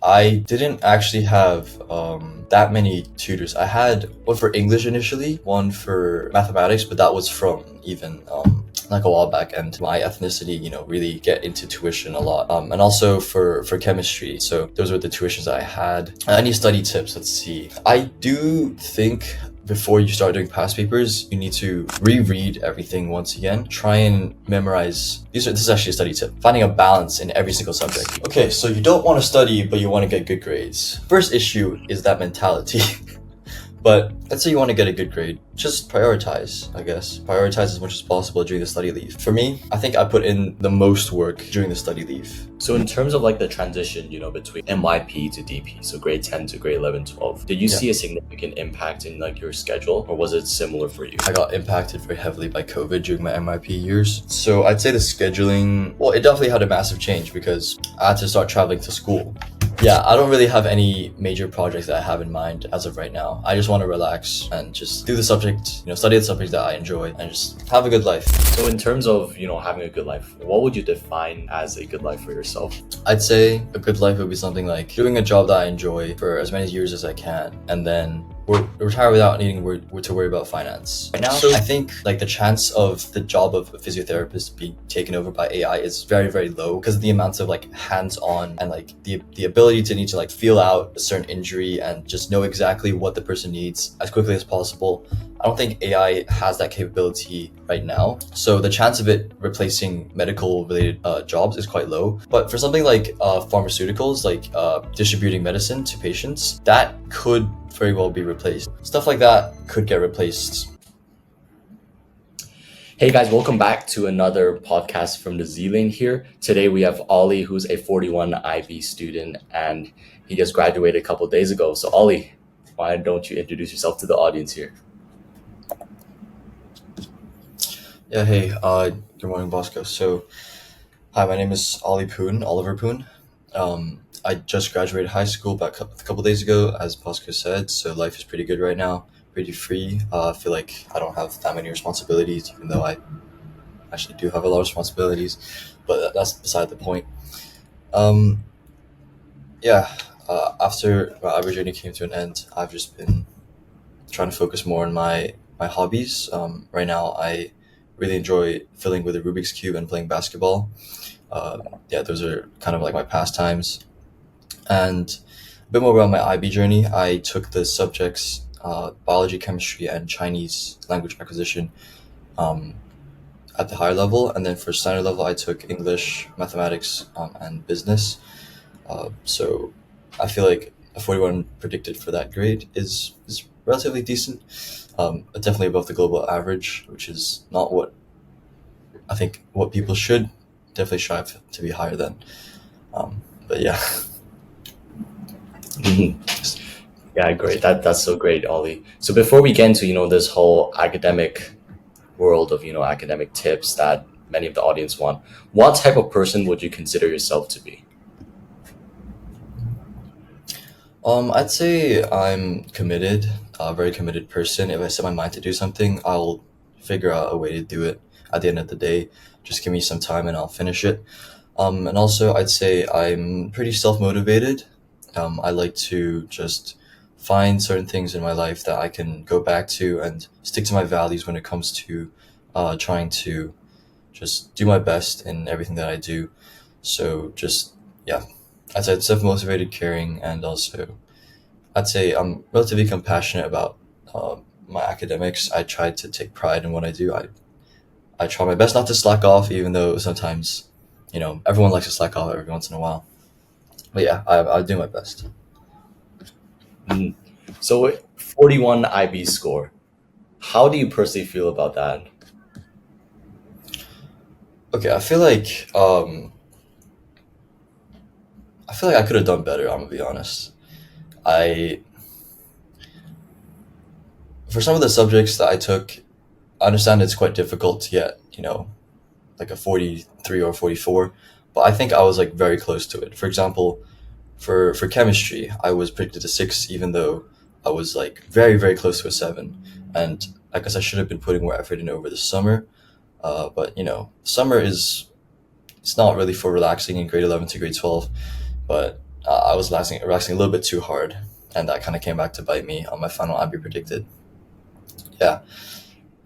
I didn't actually have that many tutors. I had one for English initially, one for mathematics, but that was from even like a while back, and my ethnicity, really get into tuition a lot. And also for chemistry. So those were the tuitions that I had. Any study tips? Let's see. I do think before you start doing past papers, you need to reread everything once again. Try and memorize. This is actually a study tip. Finding a balance in every single subject. Okay, so you don't want to study, but you want to get good grades. First issue is that mentality. But let's say you want to get a good grade, just prioritize, I guess. Prioritize as much as possible during the study leave. For me, I think I put in the most work during the study leave. So in terms of like the transition, between MYP to DP, so grade 10 to grade 11, 12, did you see a significant impact in like your schedule, or was it similar for you? I got impacted very heavily by COVID during my MIP years. So I'd say the scheduling, well, it definitely had a massive change because I had to start traveling to school. Yeah, I don't really have any major projects that I have in mind as of right now. I just want to relax and just do the subject, study the subjects that I enjoy and just have a good life. So in terms of, having a good life, what would you define as a good life for yourself? I'd say a good life would be something like doing a job that I enjoy for as many years as I can, and then retire without needing to worry about finance. Right now, I think like the chance of the job of a physiotherapist being taken over by AI is very, very low because of the amount of like hands-on and like the ability to need to like feel out a certain injury and just know exactly what the person needs as quickly as possible. I don't think AI has that capability right now. So the chance of it replacing medical related jobs is quite low. But for something like pharmaceuticals, like distributing medicine to patients, that could very well be replaced. Stuff like that could get replaced. Hey guys, welcome back to another podcast from the Z-Lane here. Today we have Ollie, who's a 41 IB student, and he just graduated a couple days ago. So Ollie, why don't you introduce yourself to the audience here? Yeah, hey, good morning, Bosco. So, hi, my name is Oliver Poon. I just graduated high school back a couple days ago, as Bosco said, so life is pretty good right now, pretty free. I feel like I don't have that many responsibilities, even though I actually do have a lot of responsibilities, but that's beside the point. Um, yeah, after my IB journey came to an end, I've just been trying to focus more on my hobbies. Right now, I really enjoy filling with a Rubik's Cube and playing basketball. Yeah, those are kind of like my pastimes. And a bit more about my IB journey. I took the subjects biology, chemistry, and Chinese language acquisition um, at the higher level. And then for standard level, I took English, mathematics, and business. So I feel like a 41 predicted for that grade is relatively decent. Definitely above the global average, which is not what I think what people should definitely strive to be higher than. But yeah. Yeah, great. That's so great, Ollie. So before we get into, this whole academic world of, academic tips that many of the audience want, what type of person would you consider yourself to be? I'd say I'm committed, a very committed person. If I set my mind to do something, I'll figure out a way to do it at the end of the day. Just give me some time and I'll finish it. And also, I'd say I'm pretty self-motivated. I like to just find certain things in my life that I can go back to and stick to my values when it comes to trying to just do my best in everything that I do. So just, yeah, I'd say self-motivated, caring, and also I'd say I'm relatively compassionate about my academics. I try to take pride in what I do. I try my best not to slack off, even though sometimes, everyone likes to slack off every once in a while. But yeah, I do my best. Mm. So 41 IB score. How do you personally feel about that? Okay, I feel like I could have done better. I'm gonna be honest. I For some of the subjects that I took, I understand it's quite difficult to get, like a 43 or 44, but I think I was like very close to it. For example, for chemistry, I was predicted a 6, even though I was like very, very close to a 7. And I guess I should have been putting more effort in over the summer. But summer is it's not really for relaxing in grade 11 to grade 12, but I was relaxing a little bit too hard, and that kind of came back to bite me on my final IB predicted. Yeah.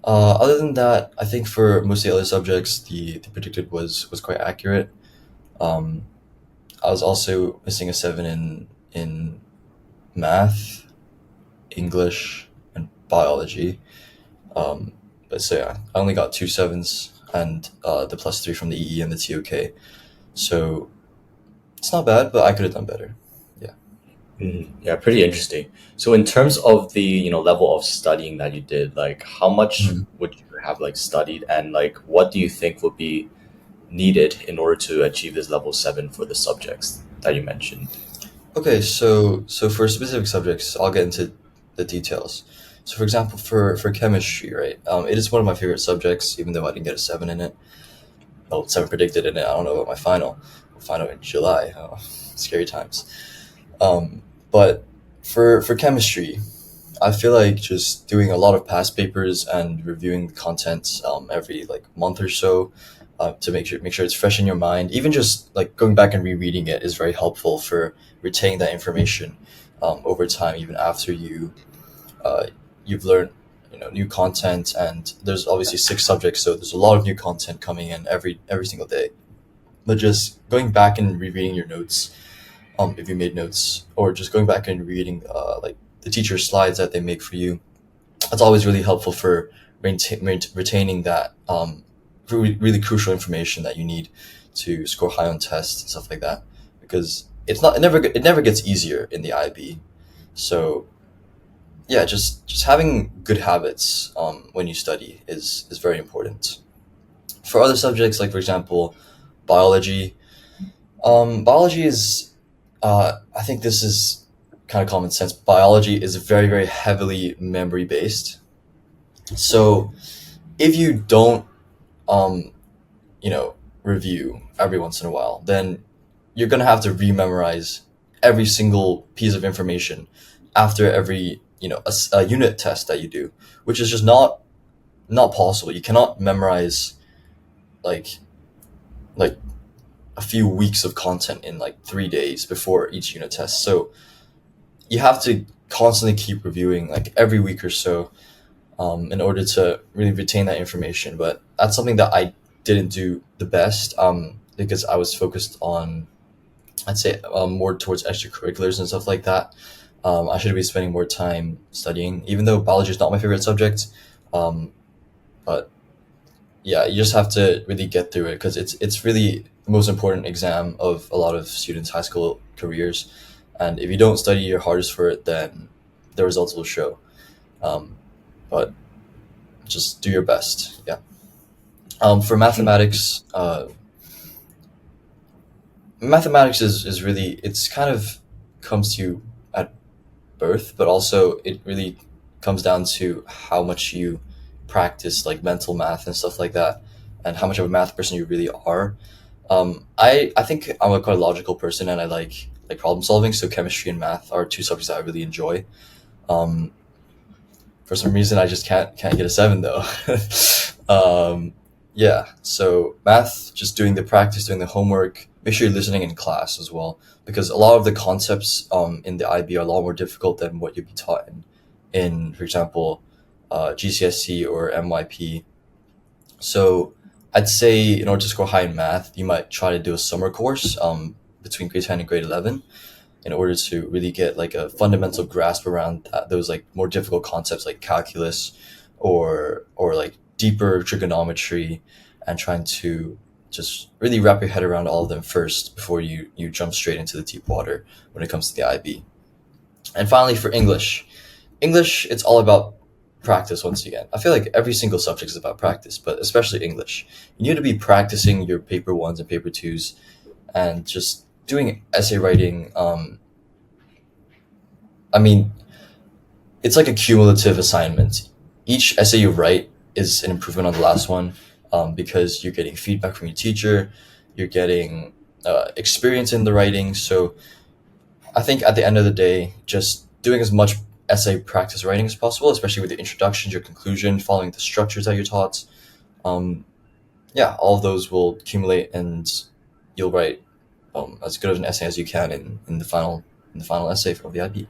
Other than that, I think for most of the other subjects, the predicted was quite accurate. Um, I was also missing a seven in math, English, and biology. Um, but so yeah, I only got two sevens and the plus three from the EE and the TOK. So it's not bad, but I could have done better. Yeah. Yeah, pretty interesting. So in terms of the, level of studying that you did, like how much Mhm. would you have like studied, and like what do you think would be needed in order to achieve this level 7 for the subjects that you mentioned? Okay, so for specific subjects, I'll get into the details. So for example, for chemistry, right? It is one of my favorite subjects, even though I didn't get a seven in it. Well, seven predicted in it. I don't know about my final. Final in July. Oh, scary times. Um, but for chemistry, I feel like just doing a lot of past papers and reviewing the content every like month or so to make sure it's fresh in your mind. Even just like going back and rereading it is very helpful for retaining that information over time, even after uh, you've learned new content. And there's obviously six subjects, so there's a lot of new content coming in every single day. But just going back and rereading your notes, if you made notes, or just going back and reading like the teacher's slides that they make for you, that's always really helpful for retaining that really crucial information that you need to score high on tests and stuff like that. Because it never gets easier in the IB. So yeah, just having good habits when you study is very important. For other subjects, like for example, biology. Biology is, I think this is kind of common sense. Biology is very heavily memory based. So if you don't, um, you know, review every once in a while, then you're gonna have to rememorize every single piece of information after every a unit test that you do, which is just not possible. You cannot memorize like like a few weeks of content in like 3 days before each unit test. So you have to constantly keep reviewing like every week or so in order to really retain that information. But that's something that I didn't do the best because I was focused on, I'd say, more towards extracurriculars and stuff like that. I should be spending more time studying, even though biology is not my favorite subject. Um, but yeah, you just have to really get through it because it's really the most important exam of a lot of students' high school careers. And if you don't study your hardest for it, then the results will show. Um, but just do your best. Yeah. For mathematics is really, it's kind of comes to you at birth, but also it really comes down to how much you practice like mental math and stuff like that, and how much of a math person you really are. I think I'm a quite logical person, and I like problem solving. So chemistry and math are two subjects that I really enjoy. Um, for some reason, I just can't get a seven though. Yeah, so math, just doing the practice, doing the homework. Make sure you're listening in class as well, because a lot of the concepts in the IB are a lot more difficult than what you'd be taught in for example, GCSE or MYP. So I'd say in order to score high in math, you might try to do a summer course between grade 10 and grade 11 in order to really get like a fundamental grasp around those like more difficult concepts like calculus or like deeper trigonometry, and trying to just really wrap your head around all of them first before you jump straight into the deep water when it comes to the IB. And finally, for English, it's all about practice once again. I feel like every single subject is about practice, but especially English. You need to be practicing your paper ones and paper twos, and just doing essay writing. I mean, it's like a cumulative assignment. Each essay you write is an improvement on the last one, because you're getting feedback from your teacher, you're getting experience in the writing. So I think at the end of the day, just doing as much essay practice writing as possible, especially with the introduction, your conclusion, following the structures that you're taught. Um, yeah, all of those will accumulate, and you'll write as good of an essay as you can in the final essay of the IB.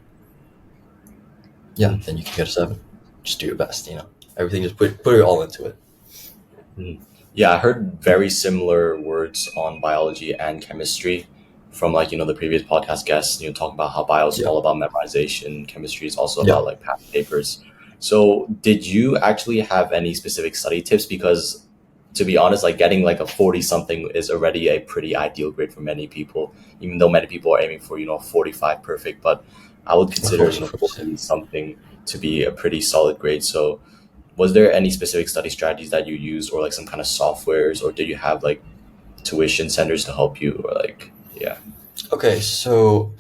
Yeah, Mm, then you can get a seven. Just do your best, you know. Everything, just put it all into it. mm. Yeah, I heard very similar words on biology and chemistry from like, the previous podcast guests, talking about how bio is Yeah, all about memorization, chemistry is also yeah. about like past papers. So did you actually have any specific study tips? Because to be honest, like getting like a 40 something is already a pretty ideal grade for many people, even though many people are aiming for, 45 perfect, but I would Of consider, course, of course. 40 something to be a pretty solid grade. So was there any specific study strategies that you used or like some kind of softwares, or did you have like tuition centers to help you, or like, yeah. Okay, so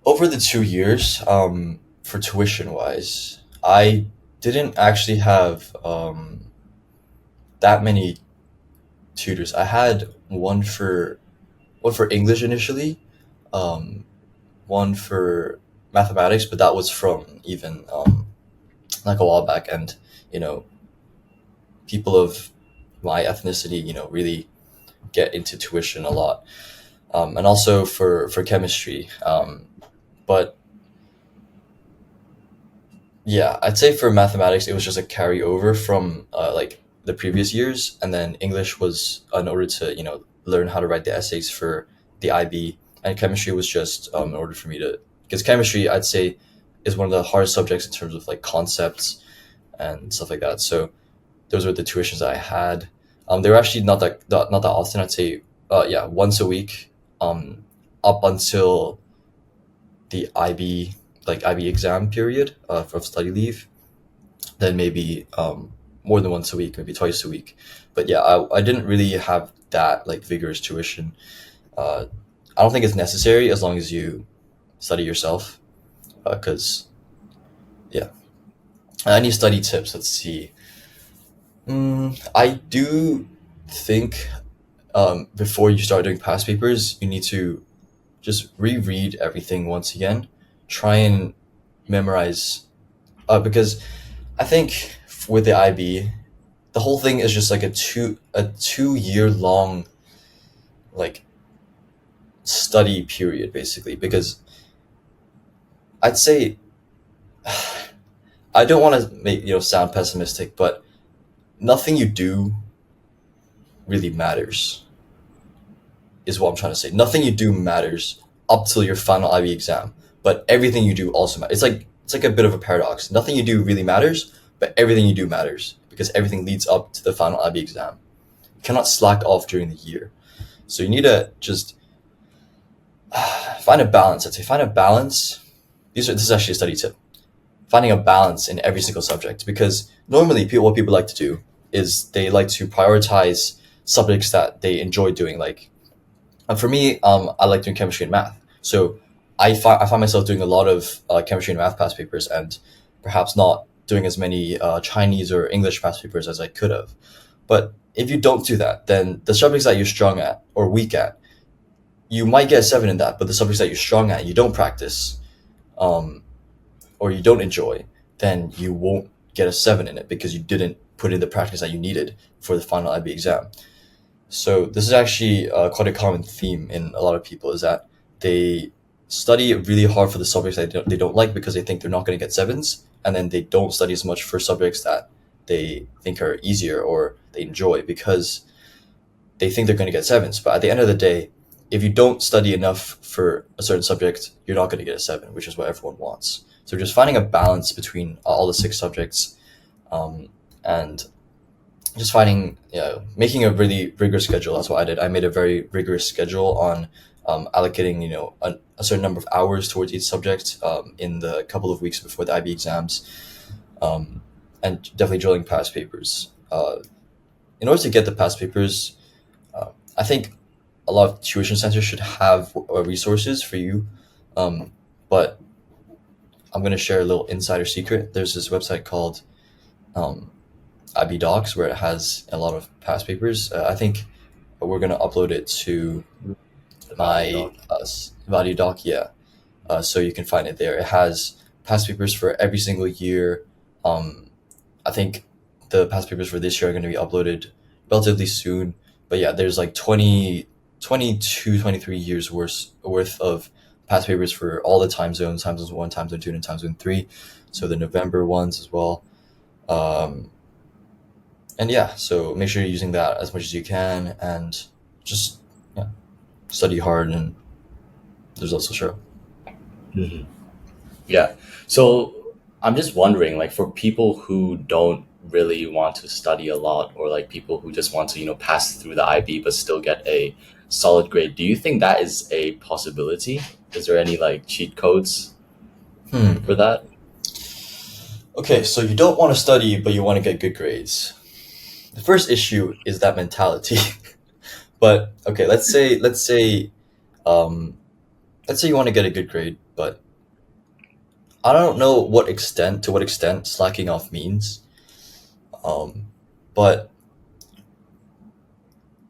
over the 2 years, for tuition wise, I didn't actually have that many tutors. I had one for English initially, um, one for mathematics, but that was from even like a while back, and you know, people of my ethnicity, really get into tuition a lot, and also for chemistry. But yeah, I'd say for mathematics, it was just a carryover from like the previous years, and then English was in order to learn how to write the essays for the IB, and chemistry was just in order for me to, because chemistry I'd say is one of the hardest subjects in terms of like concepts and stuff like that. So those were the tuitions that I had. They were actually not that often. I'd say yeah, once a week, up until the IB, like IB exam period of study leave, then maybe more than once a week, maybe twice a week. But yeah, I didn't really have that like vigorous tuition. Uh, I don't think it's necessary as long as you study yourself. Because yeah, any study tips? Let's see. I do think before you start doing past papers, you need to just reread everything once again. Try and memorize, because I think with the IB, the whole thing is just like a 2 year long like study period basically. Because I'd say I don't want to make sound pessimistic, but nothing you do really matters. Is what I'm trying to say. Nothing you do matters up till your final IB exam, but everything you do also matters. It's like a bit of a paradox. Nothing you do really matters, but everything you do matters because everything leads up to the final IB exam. You cannot slack off during the year. So you need to just find a balance. I'd say find a balance. This is actually a study tip. Finding a balance in every single subject, because normally what people like to do is they like to prioritize subjects that they enjoy doing. Like for me, I like doing chemistry and math. So I find myself doing a lot of chemistry and math past papers, and perhaps not doing as many Chinese or English past papers as I could have. But if you don't do that, then the subjects that you're strong at or weak at, you might get a seven in that. But the subjects that you're strong at, you don't practice, um, or you don't enjoy, then you won't get a seven in it because you didn't put in the practice that you needed for the final IB exam. So this is actually quite a common theme in a lot of people, is that they study really hard for the subjects that they don't like because they think they're not going to get sevens, and then they don't study as much for subjects that they think are easier or they enjoy because they think they're going to get sevens. But at the end of the day, if you don't study enough for a certain subject, you're not going to get a seven, which is what everyone wants. So just finding a balance between all the six subjects, um, and just finding, making a really rigorous schedule. That's what I did. I made a very rigorous schedule on allocating, a certain number of hours towards each subject in the couple of weeks before the IB exams, um, and definitely drilling past papers. In order to get the past papers, I think a lot of tuition centers should have resources for you. But I'm going to share a little insider secret. There's this website called um, IB Docs where it has a lot of past papers. I think we're going to upload it to The value my doc. value doc. Yeah, so you can find it there. It has past papers for every single year. Um, I think the past papers for this year are going to be uploaded relatively soon. But yeah, there's like 20. 22, 23 years worth of past papers for all the time zones 1, time zone 2, and time zone 3. So the November ones as well. Um, and yeah, so make sure you're using that as much as you can, and just, yeah, study hard, and the results will show. Mhm. Yeah. So I'm just wondering, like, for people who don't really want to study a lot, or like people who just want to, pass through the IB but still get a solid grade, do you think that is a possibility? Is there any like cheat codes for Hmm. that? Okay, so you don't want to study, but you want to get good grades. The first issue is that mentality. But okay, um, let's say you want to get a good grade, but I don't know to what extent slacking off means. Um, but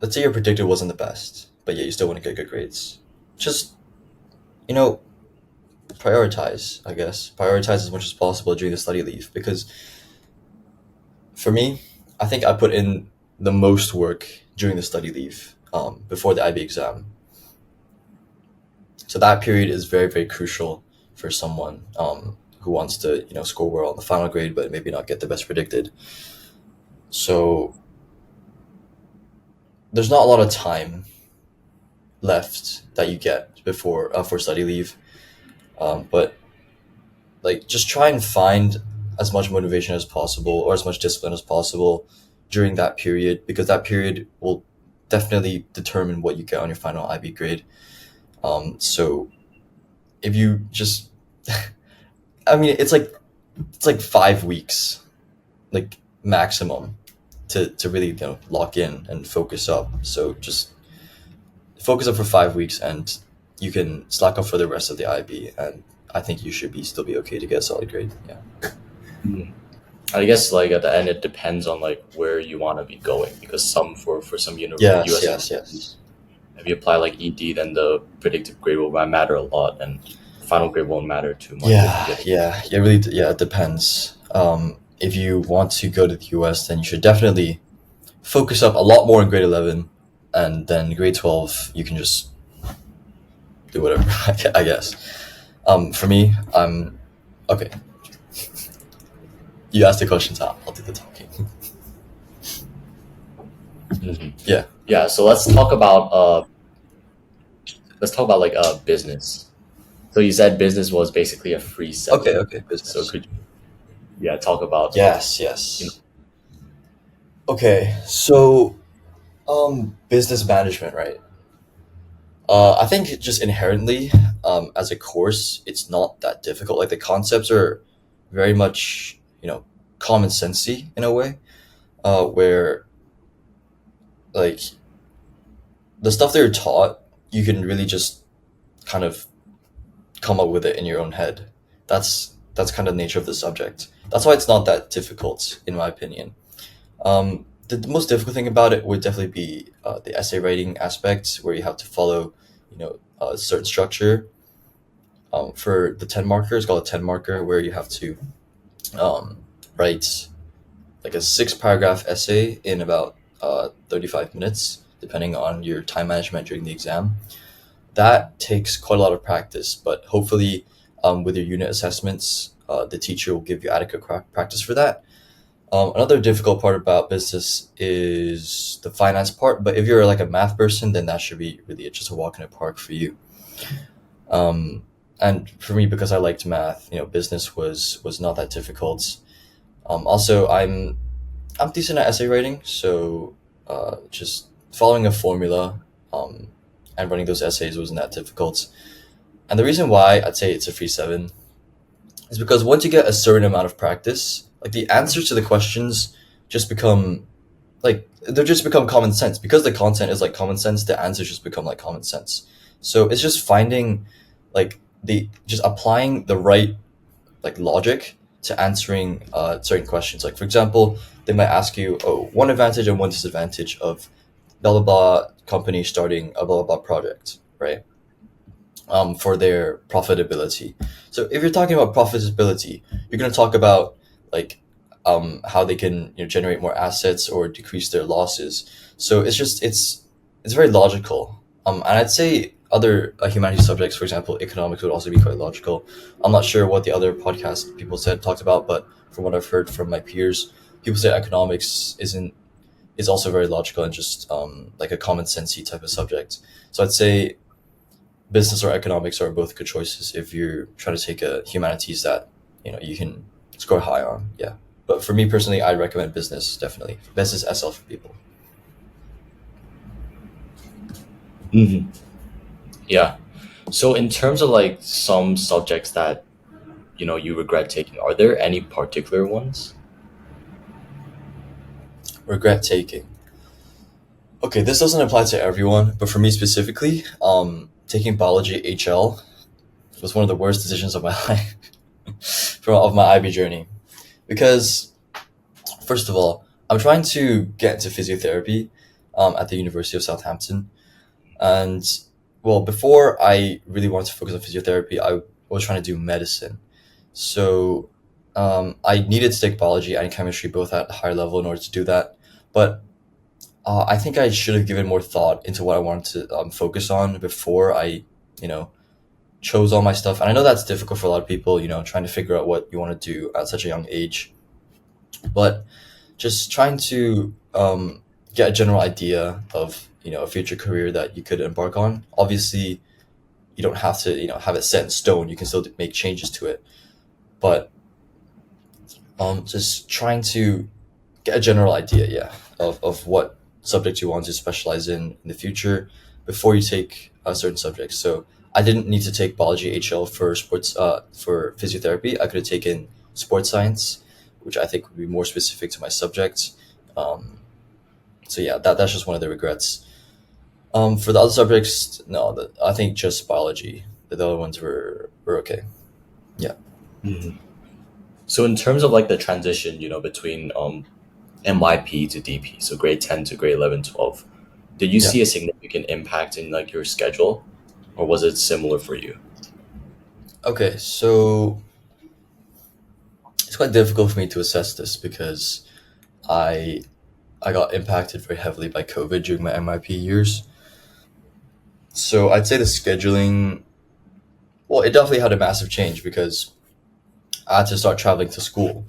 let's say your predictor wasn't the best, but yet you still want to get good grades. Just, you know, prioritize, I guess. Prioritize as much as possible during the study leave, because for me, I think I put in the most work during the study leave, before the IB exam. So that period is very, very crucial for someone, who wants to, score well on the final grade, but maybe not get the best predicted. So there's not a lot of time left that you get before, for study leave. But like, just try and find as much motivation as possible, or as much discipline as possible during that period, because that period will definitely determine what you get on your final IB grade. So if you just, I mean, it's like 5 weeks, like, maximum, to really, lock in and focus up. So just focus up for 5 weeks, and you can slack off for the rest of the IB, and I think you should be still be okay to get a solid grade. Yeah. Mhm. I guess like at the end it depends on like where you want to be going, because for some Yes. US Yes. universities, Yes. if you apply like ED, then the predicted grade will matter a lot, and final grade won't matter too much if you Yeah. get a Yeah. Yeah. Really. Yeah. It depends. If you want to go to the US, then you should definitely focus up a lot more in grade 11, and then grade 12 you can just do whatever. I guess. For me, I'm okay. You asked the questions. I'll do the talking. Mhm. Yeah. Yeah, so let's talk about like business. So you said business was basically a free Okay. seven. Okay. So Business. could you, yeah, talk about Yes. you know Yes. Okay. So, business management, right? I think just inherently, as a course, it's not that difficult. Like, the concepts are very much, common sensey in a way, where, like, the stuff that you're taught, you can really just kind of come up with it in your own head. That's kind of the nature of the subject. That's why it's not that difficult, in my opinion. The most difficult thing about it would definitely be, the essay writing aspect, where you have to follow, a certain structure. For the 10 marker, it's called a 10 marker, where you have to, um, write like a 6 paragraph essay in about, 35 minutes, depending on your time management during the exam. That takes quite a lot of practice, but hopefully, with your unit assessments, the teacher will give you adequate practice for that. Another difficult part about business is the finance part, but if you're like a math person, then that should be really just a walk in the park for you. Um, and for me, because I liked math, business was not that difficult. Also, I'm decent at essay writing, so, just following a formula, um, and running those essays wasn't that difficult. And the reason why I'd say it's a free seven is because once you get a certain amount of practice, like, the answers to the questions just become, like, they just become common sense, because the content is like common sense. The answers just become like common sense. So it's just finding, like, the just applying the right, like, logic to answering, certain questions. Like, for example, they might ask you, oh, one advantage and one disadvantage of blah blah blah company starting a blah blah blah project, right? For their profitability. So if you're talking about profitability, you're going to talk about, like, how they can, generate more assets or decrease their losses. So it's very logical. And I'd say other humanities subjects, for example, economics would also be quite logical. I'm not sure what the other podcast people said talked about, but from what I've heard from my peers, people say economics isn't is also very logical and just like a common sensey type of subject. So I'd say business or economics are both good choices if you're trying to take a humanities that you can score high on. Yeah, but for me personally, I recommend business definitely. Business SL for people. Hmm. Yeah. So in terms of like some subjects that you regret taking, are there any particular ones? Regret taking. Okay, this doesn't apply to everyone, but for me specifically, taking biology HL was one of the worst decisions of my life from of my IB journey because first of all, I'm trying to get into physiotherapy at the University of Southampton. And well, before I really wanted to focus on physiotherapy, I was trying to do medicine. So I needed to take biology and chemistry both at a higher level in order to do that. But I think I should have given more thought into what I wanted to focus on before I, you know, chose all my stuff. And I know that's difficult for a lot of people, trying to figure out what you want to do at such a young age. But just trying to get a general idea of a future career that you could embark on. Obviously, you don't have to have it set in stone. You can still make changes to it, but just trying to get a general idea, yeah, of what subject you want to specialize in the future before you take a certain subject. So I didn't need to take biology HL for sports for physiotherapy. I could have taken sports science, which I think would be more specific to my subject. Um, so yeah, that's just one of the regrets. For the other subjects, no, I think just biology. The other ones were okay. Yeah, Hmm. So in terms of like the transition, between MYP to DP, so grade 10 to grade 11, 12, did you yeah. see a significant impact in like your schedule, or was it similar for you? Okay, so it's quite difficult for me to assess this because I I got impacted very heavily by COVID during my MIP years. So I'd say the scheduling, well, it definitely had a massive change because I had to start traveling to school.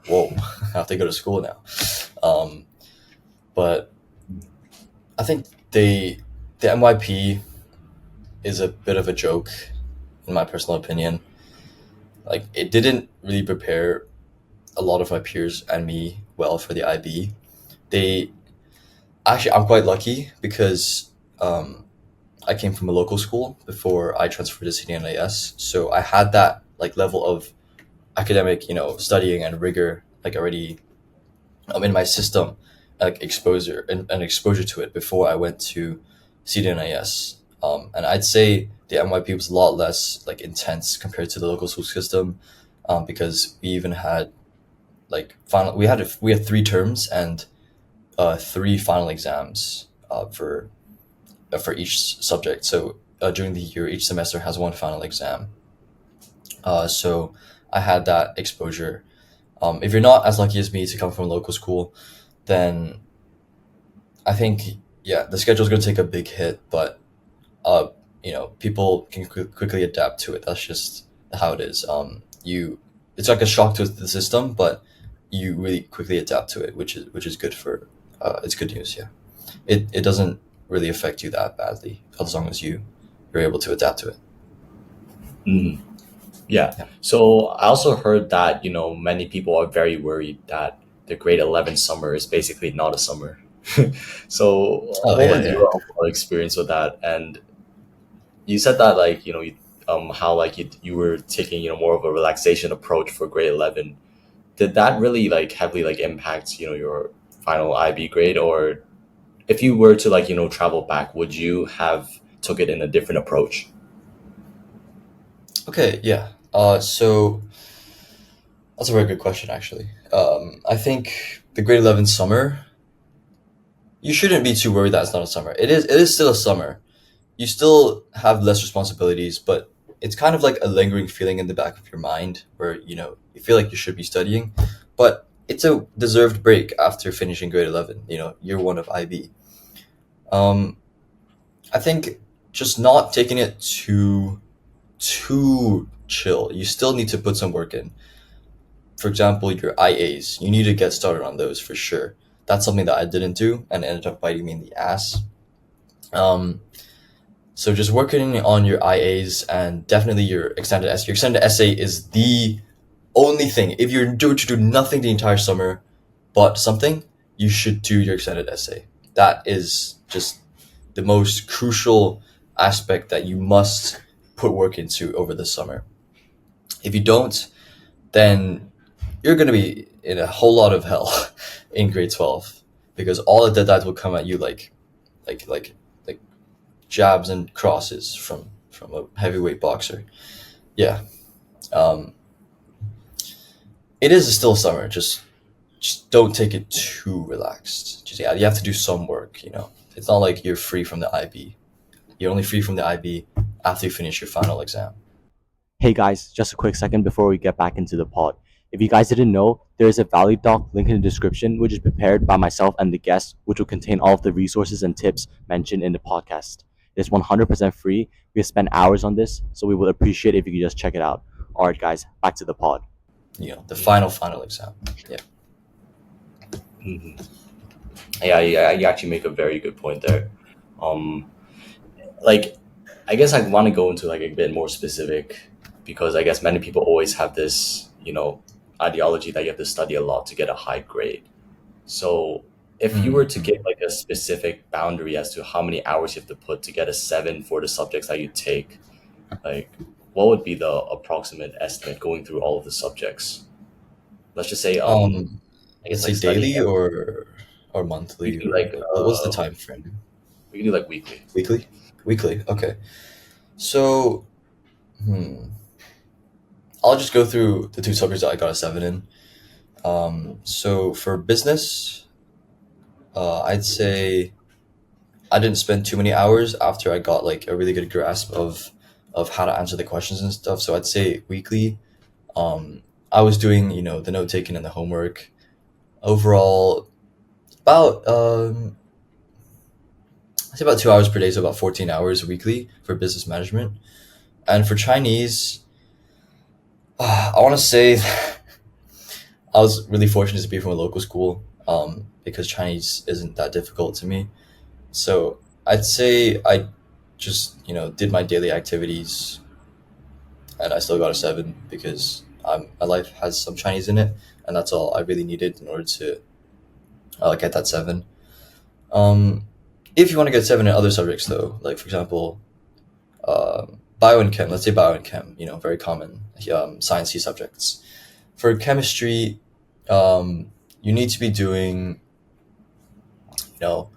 Whoa, I have to go to school now. Um, but I think the MYP is a bit of a joke, in my personal opinion. Like it didn't really prepare a lot of my peers and me well for the IB. They actually, I'm quite lucky because I came from a local school before I transferred to CDNIS, so I had that like level of academic, studying and rigor like already in my system, like exposure and exposure to it before I went to CDNIS. And I'd say the MYP was a lot less like intense compared to the local school system, because we even had like final we had 3 terms and three final exams for each subject. So during the year, each semester has one final exam. So I had that exposure. If you're not as lucky as me to come from a local school, then I think yeah, the schedule is going to take a big hit, but uh, people can quickly adapt to it. That's just how it is. It's like a shock to the system, but you really quickly adapt to it, which is good for. It's good news. Yeah, it doesn't really affect you that badly as long as you're able to adapt to it. Mhm. Yeah. Yeah. So I also heard that, many people are very worried that the grade 11 summer is basically not a summer. So Oh what yeah, was yeah. your overall experience with that? And you said that like, how like you were taking, more of a relaxation approach for grade 11. Did that really like heavily like impact, your final IB grade? Or if you were to like, travel back, would you have took it in a different approach? Okay, yeah. So that's a very good question, actually. I think the grade 11 summer, you shouldn't be too worried that it's not a summer. It is still a summer. You still have less responsibilities, but it's kind of like a lingering feeling in the back of your mind where, you feel like you should be studying, but it's a deserved break after finishing grade 11, year one of IB. Um, I think just not taking it too chill. You still need to put some work in. For example, your IAs, you need to get started on those for sure. That's something that I didn't do and ended up biting me in the ass. Um, so just working on your IAs and definitely your extended essay. Your extended essay is the only thing. If you're due to do nothing the entire summer but something, you should do your extended essay. That is just the most crucial aspect that you must put work into over the summer. If you don't, then you're going to be in a whole lot of hell in grade 12 because all of the deadlines will come at you like like like jabs and crosses from a heavyweight boxer. Yeah. Um, it is still summer. Just don't take it too relaxed. Just yeah, you have to do some work. It's not like you're free from the IB. You're only free from the IB after you finish your final exam. Hey guys, just a quick second before we get back into the pod. If you guys didn't know, there is a Valley Doc link in the description, which is prepared by myself and the guest, which will contain all of the resources and tips mentioned in the podcast. It is 100% free. We have spent hours on this, so we would appreciate if you could just check it out. All right, guys, back to the pod. The final exam. Yeah. Hmm. Yeah, you actually make a very good point there. Um, like, I guess I want to go into like a bit more specific because I guess many people always have this, ideology that you have to study a lot to get a high grade. So, if you were to Mm. give like a specific boundary as to how many hours you have to put to get a seven for the subjects that you take, like, what would be the approximate estimate going through all of the subjects? Let's just say, I guess Let's like say studying daily every, or we monthly can do or like what's the time frame? we can do like weekly. Weekly? Weekly. Okay. So, I'll just go through the two subjects that I got a seven in. So for business, I'd say I didn't spend too many hours after I got like a really good grasp of how to answer the questions and stuff. So I'd say weekly. Um, I was doing the note taking and the homework. Overall, about I say about 2 hours per day, so about 14 hours weekly for business management. And for Chinese, I want to say I was really fortunate to be from a local school because Chinese isn't that difficult to me. So I'd say I just did my daily activities and I still got a seven because my life has some Chinese in it, and that's all I really needed in order to get that seven. Um, if you want to get seven in other subjects, though, like for example, bio and chem, let's say bio and chem, very common sciencey subjects. For chemistry, you need to be doing, you know,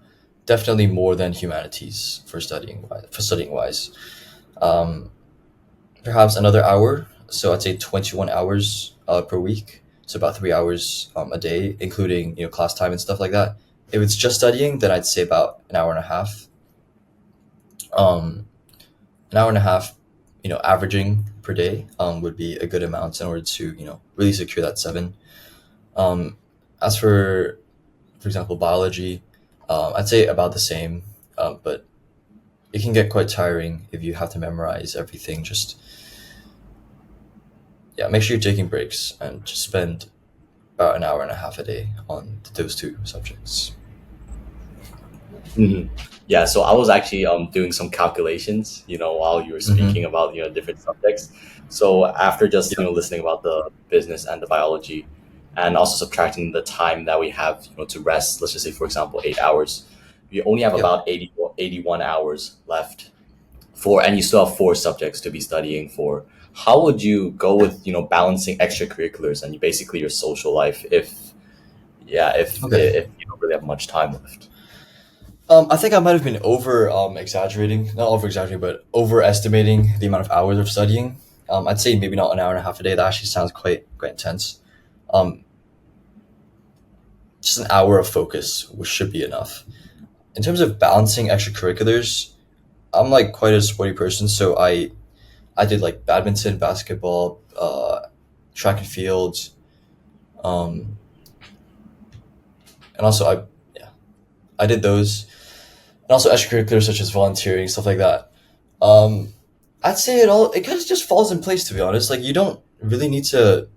definitely more than humanities for studying wise. Um, Perhaps another hour. So I'd say 21 hours per week. So about 3 hours a day, including class time and stuff like that. If it's just studying, then I'd say about an hour and a half. Um, an hour and a half, averaging per day would be a good amount in order to really secure that seven. Um, as for example, biology, I'd say about the same, but it can get quite tiring if you have to memorize everything. Just yeah, make sure you're taking breaks and just spend about an hour and a half a day on those two subjects. Hmm. Yeah, so I was actually doing some calculations, while you were Mm-hmm. speaking about different subjects. So after just Yep. listening about the business and the biology, and also subtracting the time that we have to rest, let's just say for example 8 hours, we only have Yep. about 81 hours left for, and you still have four subjects to be studying for. How would you go with balancing extracurriculars and basically your social life if yeah Okay. if you don't really have much time left? I think I might have been over exaggerating, not over exaggerating, but overestimating the amount of hours of studying. I'd say maybe not an hour and a half a day. That actually sounds quite intense. Um, just an hour of focus which should be enough. In terms of balancing extracurriculars, I'm like quite a sporty person, so I did like badminton, basketball, track and field, um, and also I did those. and also extracurriculars such as volunteering, stuff like that. Um, I'd say it kind of just falls in place, to be honest. Like you don't really need to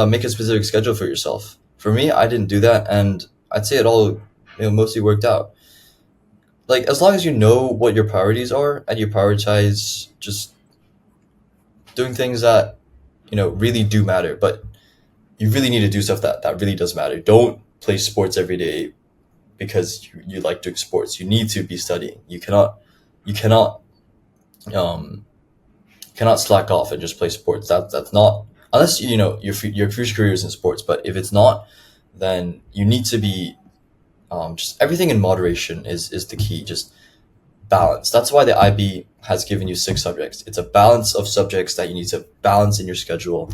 make a specific schedule for yourself. For me, I didn't do that, and I'd say it all mostly worked out. Like as long as you know what your priorities are and you prioritize just doing things that really do matter, but you really need to do stuff that really does matter. Don't play sports every day because you like doing sports. You need to be studying. You um cannot slack off and just play sports. That's not, unless your future career is in sports. But if it's not, then you need to be, just everything in moderation is the key. Just balance. That's why the IB has given you 6 subjects. It's a balance of subjects that you need to balance in your schedule,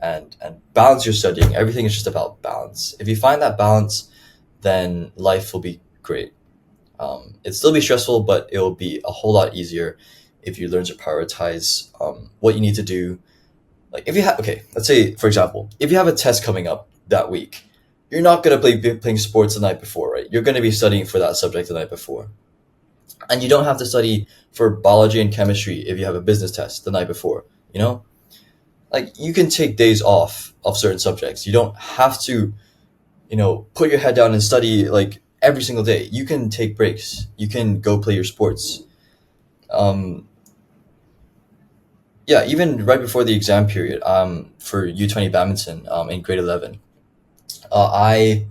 and balance your studying. Everything is just about balance. If you find that balance, then life will be great. It'll still be stressful, but it will be a whole lot easier if you learn to prioritize what you need to do. Like if you have, okay, let's say for example, if you have a test coming up that week, you're not gonna be playing sports the night before, right? You're gonna be studying for that subject the night before, and you don't have to study for biology and chemistry if you have a business test the night before. Like you can take days off of certain subjects. You don't have to put your head down and study like every single day. You can take breaks. You can go play your sports. Um, yeah, even right before the exam period, for U20 badminton, in grade 11, uh, I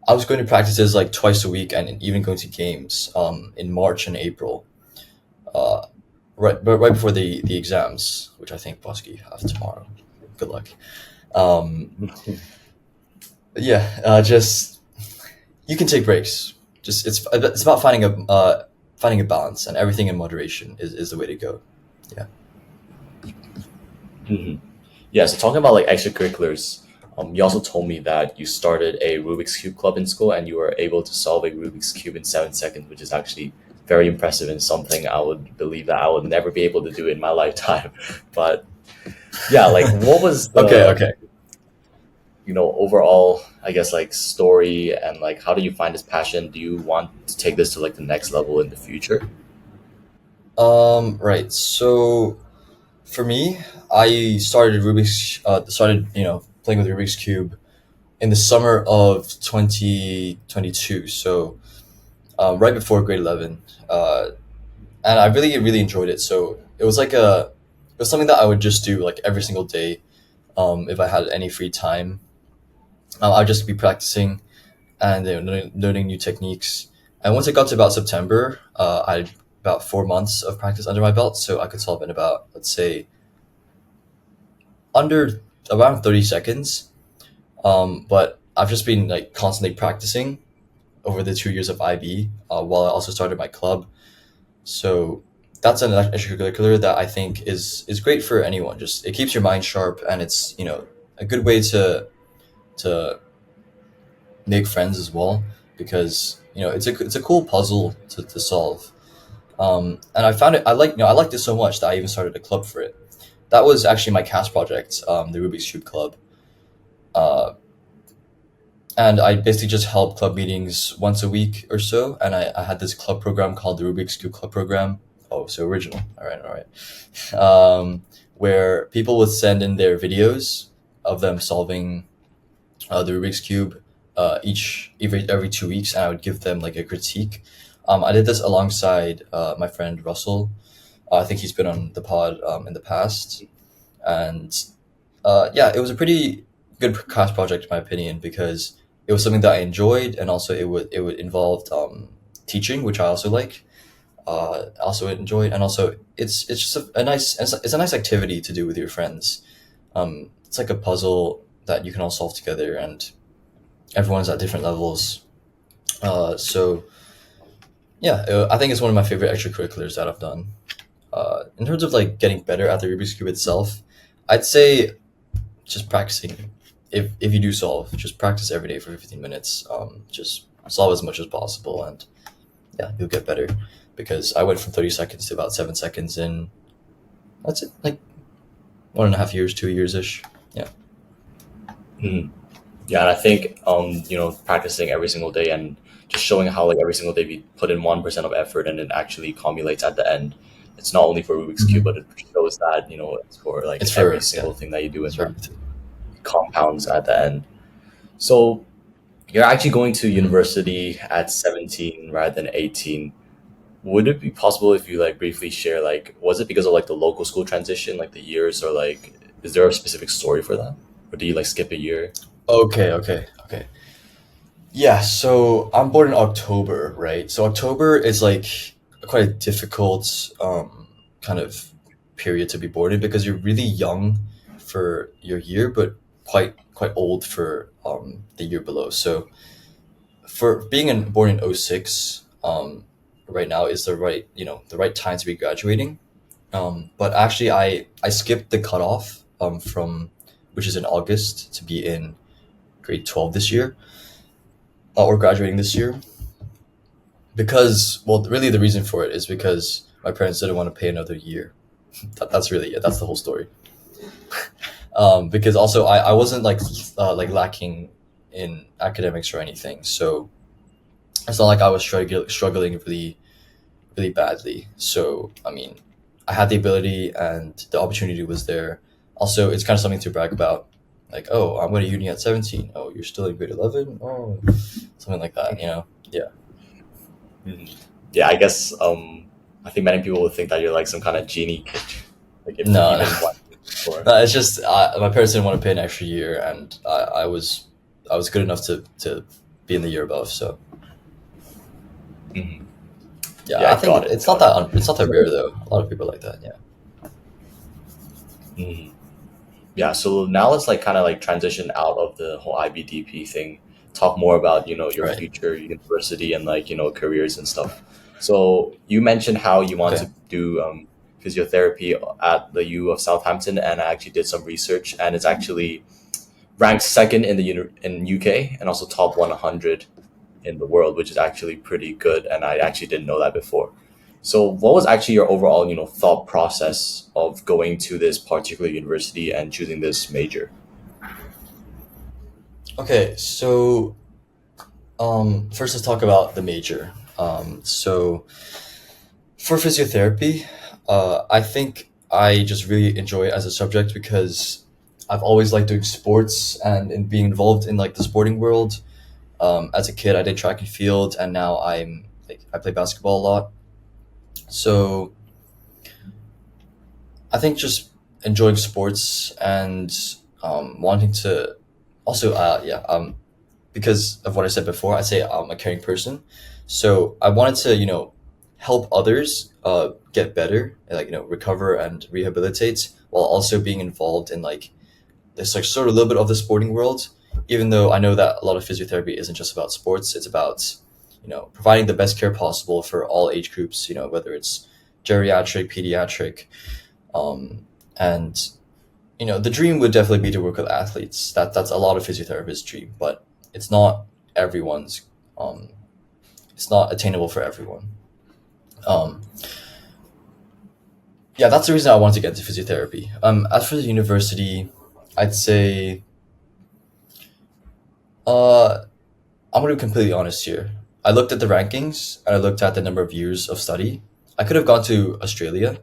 I was going to practices like twice a week and even going to games in March and April, uh, right before the exams, which I think Bosky have tomorrow. Good luck. Um, yeah, just you can take breaks. Just it's about finding a balance, and everything in moderation is the way to go. Yeah. Mhm. Yeah, so talking about like extracurriculars, you also told me that you started a Rubik's Cube club in school and you were able to solve a Rubik's Cube in 7 seconds, which is actually very impressive and something I would believe that I would never be able to do in my lifetime. But yeah, like what was Okay. the, Okay. overall, I guess, like story, and like how do you find this passion? Do you want to take this to like the next level in the future? Right. So for me, I started playing with Rubik's cube in the summer of 2022. So right before grade 11, and I really enjoyed it. So it was something that I would just do like every single day. If I had any free time, I'd just be practicing and learning new techniques. And once it got to about September, I had about 4 months of practice under my belt, so I could solve in about, let's say, under around 30 seconds. But I've just been like constantly practicing over the 2 years of IB, while I also started my club. So that's an extracurricular that I think is great for anyone. Just it keeps your mind sharp, and it's a good way to make friends as well, because it's a cool puzzle to solve. And I found it. I liked it so much that I even started a club for it. That was actually my CAS project, the Rubik's Cube Club. Uh, and I basically just held club meetings once a week or so. And I had this club program called the Rubik's Cube Club program. Oh, so original. All right. Where people would send in their videos of them solving the Rubik's Cube every 2 weeks, and I would give them like a critique. I did this alongside my friend Russell. I think he's been on the pod in the past, and yeah, it was a pretty good class project in my opinion, because it was something that I enjoyed, and also it would involve teaching, which I also like. Also enjoyed, and also it's just it's a nice activity to do with your friends. It's like a puzzle that you can all solve together, and everyone's at different levels. So yeah, I think it's one of my favorite extracurriculars that I've done. In terms of like getting better at the Rubik's cube itself, I'd say just practicing. If you do solve, just practice every day for 15 minutes. Just solve as much as possible, and yeah, you'll get better. Because I went from 30 seconds to about 7 seconds in, that's it, like 1.5 years, 2 years ish. Yeah. Mhm. Yeah, and I think practicing every single day and just showing how like every single day we put in 1% of effort and it actually accumulates at the end. It's not only for Rubik's Cube, Mhm. but it shows that it's for It's like every for, yeah, single thing that you do it's and for that everything. compounds at the end. So you're actually going to Mhm. university at 17 rather than 18. Would it be possible if you like briefly share like was it because of like the local school transition, like the years, or like is there a specific story for that? Or do you like skip a year? Okay, okay, okay. Yeah, so I'm born in October, right? So October is like quite a difficult kind of period to be born in because you're really young for your year, but quite old for the year below. So for being born in '06, right now is the right time to be graduating. But actually, I skipped the cutoff from which is in August to be in grade 12 this year, or graduating this year, because well, really the reason for it is because my parents didn't want to pay another year. That's really it. That's the whole story. Because also I wasn't like lacking in academics or anything, so it's not like I was struggling really badly. So I mean, I had the ability and the opportunity was there. Also, it's kind of something to brag about. Like, oh, I'm going to uni at 17. Oh, you're still in grade 11. Oh, something like that. Yeah. Mhm. Yeah, I guess I think many people would think that you're like some kind of genie kid, like if you No, no. even want for. No, it's just my parents didn't want to pay an extra year, and I was good enough to be in the year above. So Mhm. yeah, Yeah, I I think got it, it's not got it. that it's not that rare though. A lot of people are like that. Yeah. Mhm. Yeah, so now let's like kind of like transition out of the whole IBDP thing, talk more about your Right. future university and like careers and stuff. So you mentioned how you want Okay. to do physiotherapy at the U of Southampton, and I actually did some research, and it's actually ranked second in in UK and also top 100 in the world, which is actually pretty good. And I actually didn't know that before. So, what was actually your overall, thought process of going to this particular university and choosing this major? Okay. So first let's talk about the major. So for physiotherapy, I think I just really enjoy it as a subject because I've always liked doing sports and in being involved in like the sporting world. As a kid, I did track and field, and now I play basketball a lot. So I think just enjoying sports and wanting to also because of what I said before, I say I'm a caring person. So I wanted to help others get better, like recover and rehabilitate, while also being involved in like this like sort of a little bit of the sporting world. Even though I know that a lot of physiotherapy isn't just about sports, it's about providing the best care possible for all age groups. Whether it's geriatric, pediatric, and the dream would definitely be to work with athletes. That's a lot of physiotherapists' dream, but it's not everyone's. Um, it's not attainable for everyone. Um, yeah, that's the reason I wanted to get into physiotherapy. As for the university, I'd say uh, I'm gonna be completely honest here. I looked at the rankings and I looked at the number of years of study. I could have gone to Australia,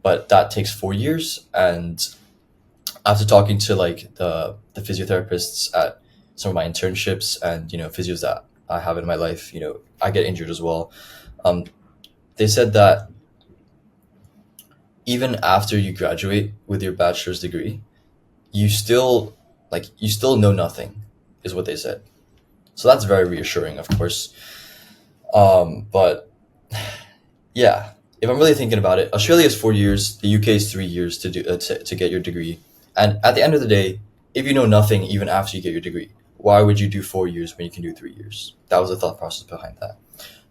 but that takes 4 years. And after talking to like the physiotherapists at some of my internships and physios that I have in my life, I get injured as well. Um, they said that even after you graduate with your bachelor's degree, you still know nothing, is what they said. So that's very reassuring, of course. But yeah, if I'm really thinking about it, Australia is 4 years, the UK is 3 years to get your degree. And at the end of the day, if you know nothing even after you get your degree, why would you do 4 years when you can do 3 years? That was the thought process behind that.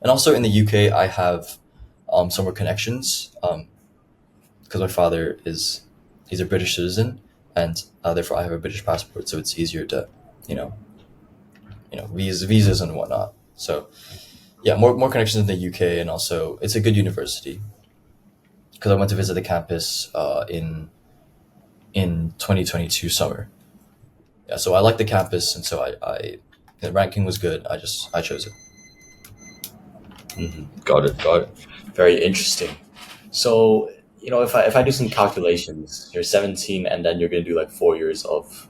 And also in the UK, I have some more connections because my father he's a British citizen, and therefore I have a British passport, so it's easier to, you know, visas and whatnot. So yeah, more connections in the UK, and also it's a good university because I went to visit the campus in 2022 summer. yeah, so I like the campus, and so I the ranking was good. I chose it. Got it. Got it. Very interesting. So, if I do some calculations, you're 17, and then you're gonna do like 4 years of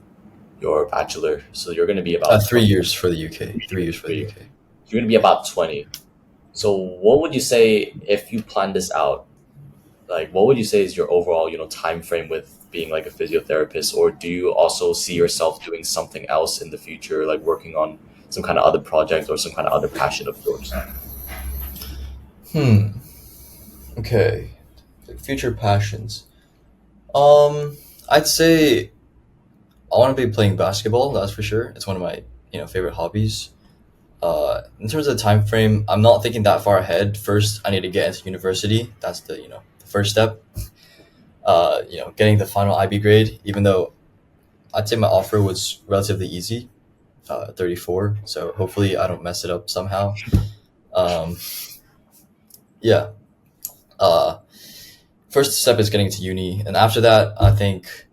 your bachelor, so you're gonna be about 3 years for the UK. 3 years for the 23. UK. You're gonna be about 20. So, what would you say if you plan this out? Like, what would you say is your overall, time frame with being like a physiotherapist, or do you also see yourself doing something else in the future, like working on some kind of other project or some kind of other passion of yours? Hmm. Okay. Future passions. Um, I'd say I want to be playing basketball. That's for sure. It's one of my favorite hobbies. In terms of the time frame, I'm not thinking that far ahead. First, I need to get into university. That's the first step. Getting the final IB grade. Even though I'd say my offer was relatively easy, 34. So hopefully I don't mess it up somehow. Um, yeah. Uh, First step is getting to uni, and after that, I think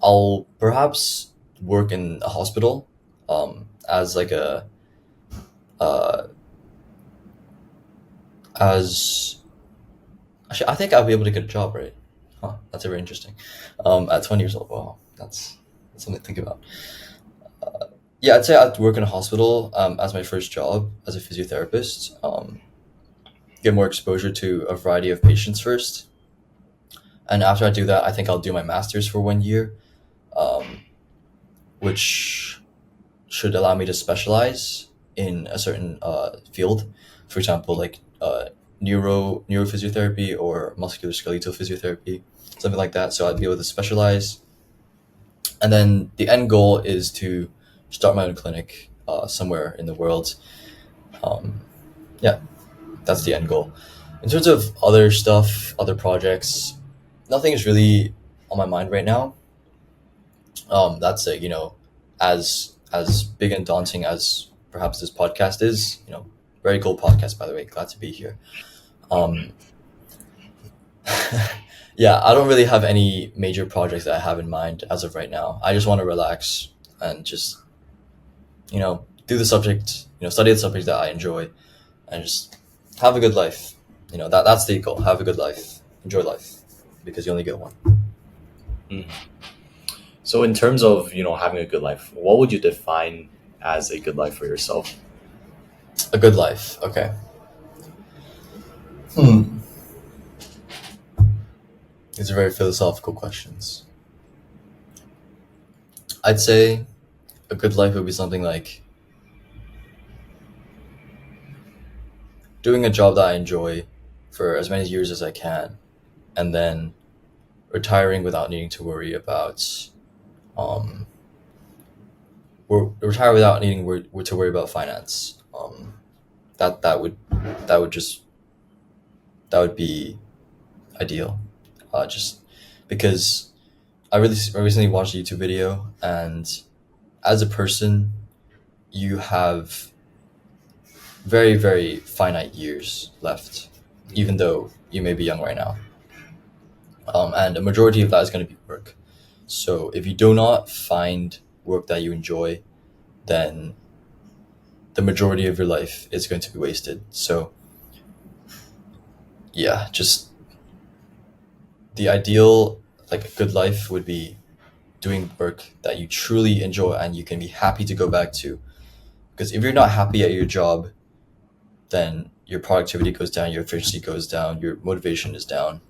I'll perhaps work in a hospital, as like a uh, as actually I think I'll be able to get a job, right? Huh, that's very interesting. At 20 years old, wow, that's something to think about. Yeah, I'd say I'd work in a hospital, as my first job as a physiotherapist. Get more exposure to a variety of patients first, and after I do that, I think I'll do my master's for 1 year, um, which should allow me to specialize in a certain field. For example, like neurophysiotherapy or musculoskeletal physiotherapy, something like that. So I'd be able to specialize, and then the end goal is to start my own clinic somewhere in the world. Um, yeah, that's the end goal. In terms of other stuff, other projects, nothing is really on my mind right now. That's it. As big and daunting as perhaps this podcast is. Very cool podcast, by the way. Glad to be here. Um, yeah, I don't really have any major projects that I have in mind as of right now. I just want to relax and just do the subject, study the subject that I enjoy, and just have a good life. That's the goal. Have a good life. Enjoy life, because you only get one. Mhm. So, in terms of having a good life, what would you define as a good life for yourself? A good life. Okay. Hmm. These are very philosophical questions. I'd say a good life would be something like doing a job that I enjoy for as many years as I can, and then retiring without needing to worry about um, retire without needing to worry about finance. That that would that would just that would be ideal. Just because I recently watched a YouTube video, and as a person, you have very, very finite years left, even though you may be young right now. And a majority of that is going to be work. So if you do not find work that you enjoy, then the majority of your life is going to be wasted. So yeah, just the ideal, like a good life, would be doing work that you truly enjoy and you can be happy to go back to. Because if you're not happy at your job, then your productivity goes down, your efficiency goes down, your motivation is down,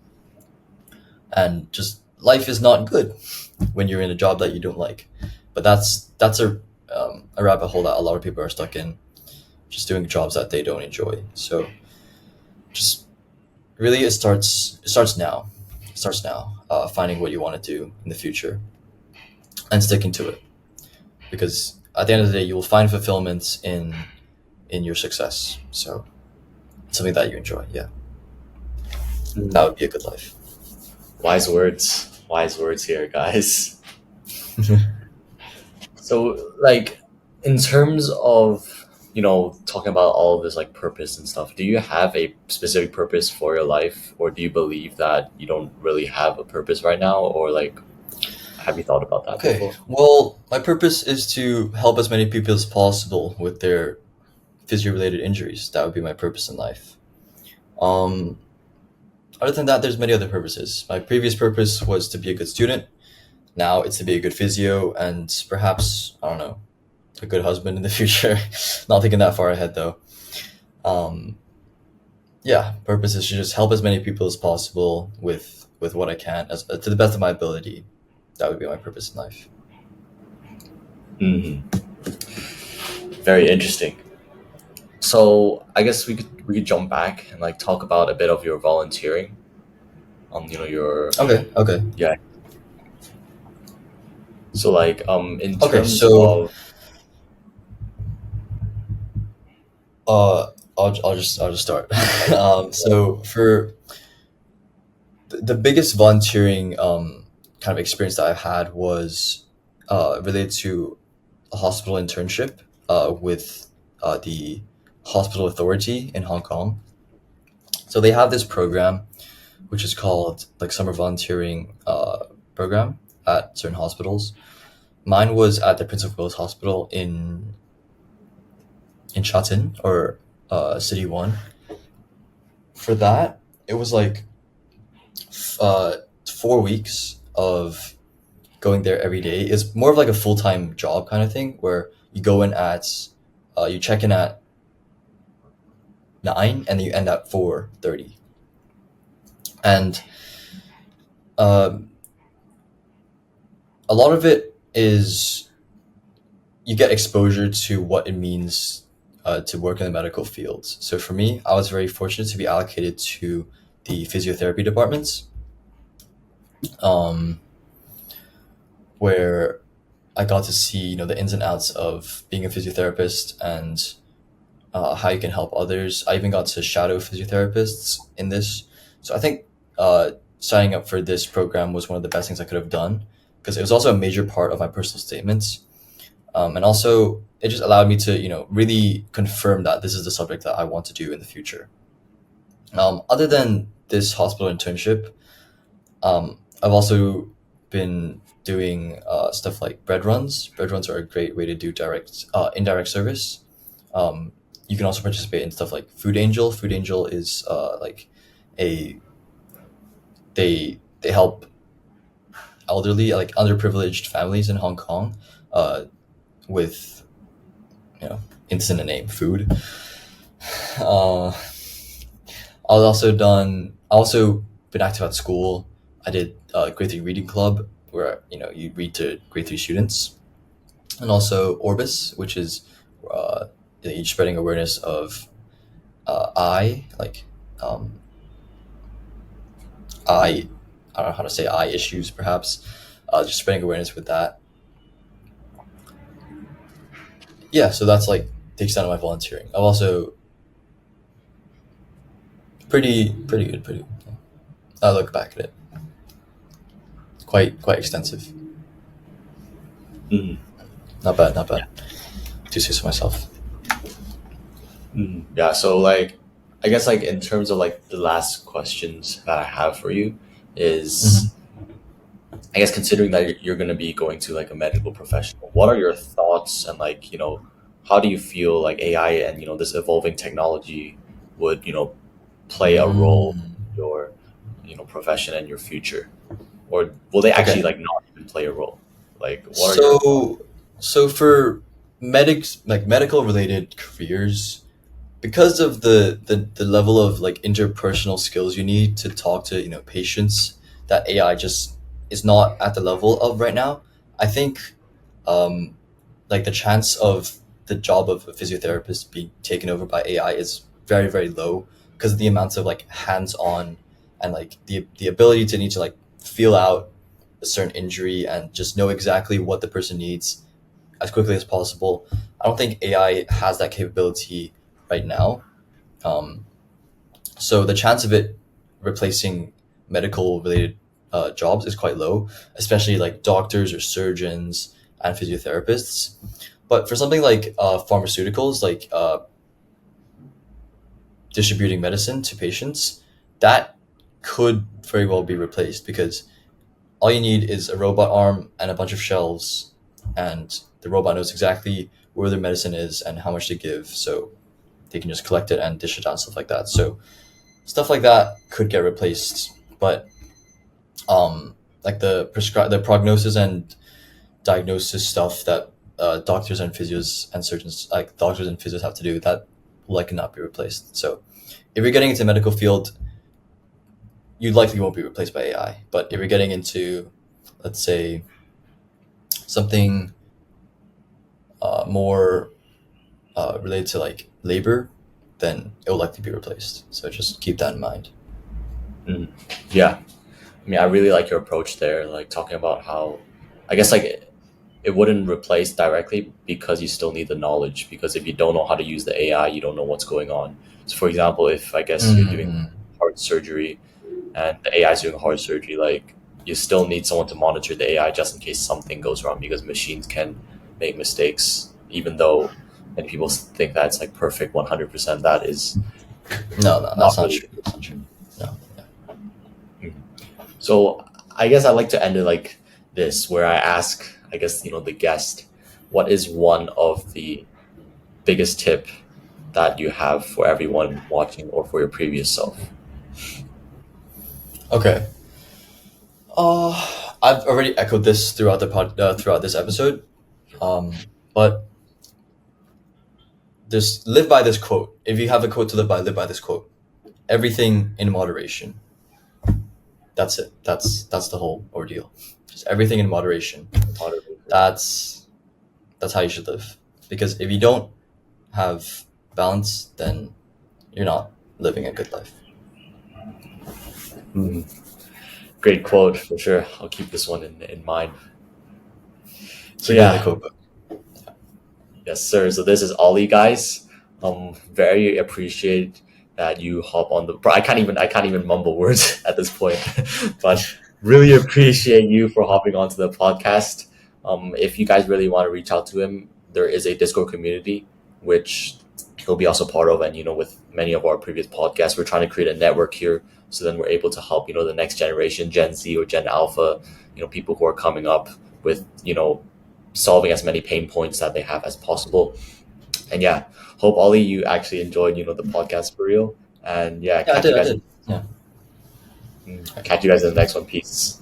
and just life is not good when you're in a job that you don't like. But that's a rabbit hole that a lot of people are stuck in, just doing jobs that they don't enjoy. So just really, it starts now. It starts now, finding what you want to do in the future and sticking to it. Because at the end of the day, you will find fulfillment in your success. So something that you enjoy. Yeah, that would be a good life. Wise words. Wise words here, guys. So, like, in terms of, talking about all of this, like, purpose and stuff, do you have a specific purpose for your life, or do you believe that you don't really have a purpose right now, or, like, Have you thought about that Okay. before? Well, my purpose is to help as many people as possible with their physio-related injuries. That would be my purpose in life. Um, Other than that, there's many other purposes. My previous purpose was to be a good student. Now it's to be a good physio and perhaps, I don't know, a good husband in the future. Not thinking that far ahead though. Um, yeah, purpose is to just help as many people as possible with what I can, as to the best of my ability. That would be my purpose in life. Hmm. Very interesting. So I guess we could jump back and like talk about a bit of your volunteering on your Okay, okay, yeah. So like in okay. terms So of uh, I'll just start. So for the biggest volunteering kind of experience that I had was related to a hospital internship with the hospital authority in Hong Kong. So they have this program which is called like summer volunteering program at certain hospitals. Mine was at the Prince of Wales Hospital in Shatin or City One. For that, it was like 4 weeks of going there every day. It's more of like a full time job kind of thing where you go in at you check in at 9 and then you end at 4:30. And um, a lot of it is you get exposure to what it means to work in the medical fields. So for me, I was very fortunate to be allocated to the physiotherapy departments, um, where I got to see the ins and outs of being a physiotherapist and how you can help others. I even got to shadow physiotherapists in this. So I think signing up for this program was one of the best things I could have done because it was also a major part of my personal statements. And also, it just allowed me to, really confirm that this is the subject that I want to do in the future. Other than this hospital internship, I've also been doing stuff like bread runs. Bread runs are a great way to do indirect service. Um, you can also participate in stuff like Food Angel. Food Angel is like a they help elderly, like underprivileged families in Hong Kong, with you know instant a name food. Uh, I also been active at school. I did grade three reading club where you read to grade three students, and also Orbis, which is uh, you spreading awareness of eye like um, eye I don't know how to say eye issues perhaps, just spreading awareness with that. Yeah, so that's like the extent of my volunteering. I've also pretty good, pretty good. I look back at it, quite extensive. mhm. Not bad, not Yeah. bad. To say so myself. Yeah, so like I guess like in terms of like the last questions that I have for you Hmm. is I guess considering that you're going to be going to like a medical professional, what are your thoughts and like, how do you feel like AI and, this evolving technology would, play a role Mm. in your, profession and your future? Or will they actually Okay. like not even play a role? Like, what are your thoughts? So for medical related careers, because of the level of like interpersonal skills you need to talk to patients that AI just is not at the level of right now. I think um, like the chance of the job of a physiotherapist being taken over by AI is very very low because of the amounts of like hands on and like the ability to need to like feel out a certain injury and just know exactly what the person needs as quickly as possible. I don't think AI has that capability right now. Um, so the chance of it replacing medical related jobs is quite low, especially like doctors or surgeons and physiotherapists. But for something like pharmaceuticals, like distributing medicine to patients, that could very well be replaced because all you need is a robot arm and a bunch of shelves, and the robot knows exactly where their medicine is and how much to give, so they can just collect it and dish it out, stuff like that. So stuff like that could get replaced, but like the prognosis and diagnosis stuff that doctors and physios and surgeons, like doctors and physios, have to do, that will likely not be replaced. So if you're getting into medical field, you likely won't be replaced by AI. But if you're getting into, let's say, something more related to like labor, then it will likely be replaced. So just keep that in mind. Yeah, I mean, I really like your approach there, like talking about how, I guess, like it wouldn't replace directly because you still need the knowledge. Because if you don't know how to use the AI, you don't know what's going on. So, for example, if I guess you're doing Mhm. heart surgery and the AI is doing heart surgery, like you still need someone to monitor the AI just in case something goes wrong, because machines can make mistakes, even though many people think that it's like perfect 100%. That is No, no, not that's not really. true. That's not true. No. Mhm. So I guess I like to end it like this, where I ask, I guess, the guest, what is one of the biggest tip that you have for everyone watching or for your previous self? Okay. I've already echoed this throughout throughout this episode, but just live by this quote. If you have a quote to live by this quote. Everything in moderation. That's it. That's the whole ordeal. Just everything in moderation. That's how you should live. Because if you don't have balance, then you're not living a good life. Mm, great quote for sure. I'll keep this one in mind. So Keep it in the yeah, quote book. yes, sir. So this is Ollie, guys. Very appreciate that you hop on the. I can't even mumble words at this point, but really appreciate you for hopping onto the podcast. If you guys really want to reach out to him, there is a Discord community which he'll be also part of, and with many of our previous podcasts, we're trying to create a network here, so then we're able to help the next generation, Gen Z or Gen Alpha, people who are coming up with solving as many pain points that they have as possible. And yeah, hope Ollie, you actually enjoyed the podcast for real. And yeah, Yeah, I catch you did. I guys. did. Yeah. Catch you guys in the next one. Peace.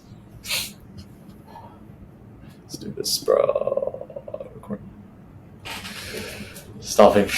Let's do this, bro. Stopping.